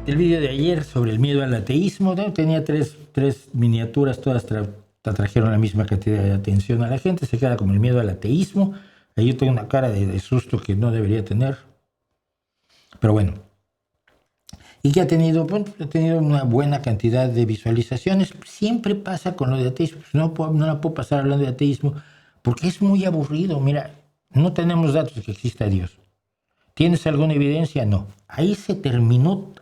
el vídeo de ayer sobre el miedo al ateísmo, ¿no? Tenía tres miniaturas, todas trajeron la misma cantidad de atención a la gente. Se queda como el miedo al ateísmo. Ahí yo tengo una cara de susto que no debería tener. Pero bueno. Y que ha tenido una buena cantidad de visualizaciones. Siempre pasa con lo de ateísmo. No la puedo pasar hablando de ateísmo porque es muy aburrido. Mira, no tenemos datos de que exista Dios. ¿Tienes alguna evidencia? No. Ahí se terminó.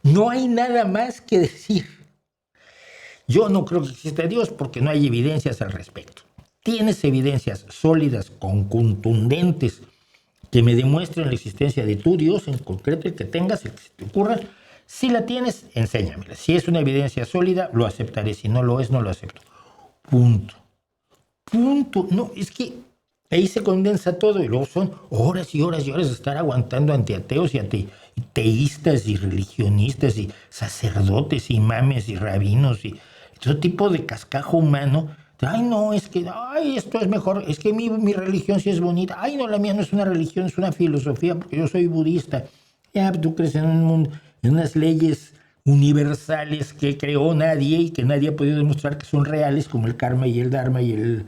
No hay nada más que decir. Yo no creo que exista Dios porque no hay evidencias al respecto. ¿Tienes evidencias sólidas, contundentes, que me demuestren la existencia de tu Dios en concreto, el que tengas, el que se te ocurra? Si la tienes, enséñamela. Si es una evidencia sólida, lo aceptaré. Si no lo es, no lo acepto. Punto. No, es que ahí se condensa todo y luego son horas y horas y horas de estar aguantando ante ateos y ante teístas y religionistas y sacerdotes y imames y rabinos y todo tipo de cascajo humano. Ay, no, es que esto es mejor, es que mi religión sí es bonita. Ay, no, la mía no es una religión, es una filosofía porque yo soy budista. Ya, tú crees en un mundo, en unas leyes universales que creó nadie y que nadie ha podido demostrar que son reales, como el karma y el dharma y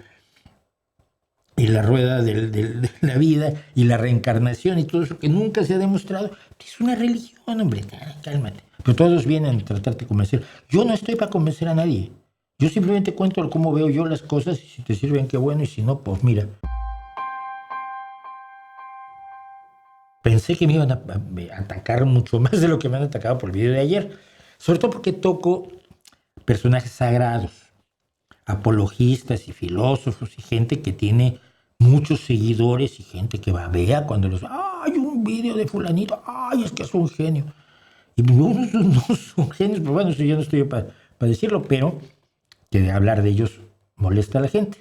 la rueda de la vida y la reencarnación y todo eso que nunca se ha demostrado. Es una religión, hombre, cálmate. Pero todos vienen a tratarte de convencer. Yo no estoy para convencer a nadie. Yo simplemente cuento cómo veo yo las cosas y si te sirven, qué bueno, y si no, pues mira. Pensé que me iban a atacar mucho más de lo que me han atacado por el video de ayer. Sobre todo porque toco personajes sagrados, apologistas y filósofos y gente que tiene muchos seguidores y gente que babea cuando los... ¡Ay, un video de fulanito! ¡Ay, es que es un genio! Y unos no son genios, pero bueno, eso yo no estoy para decirlo, pero que de hablar de ellos molesta a la gente.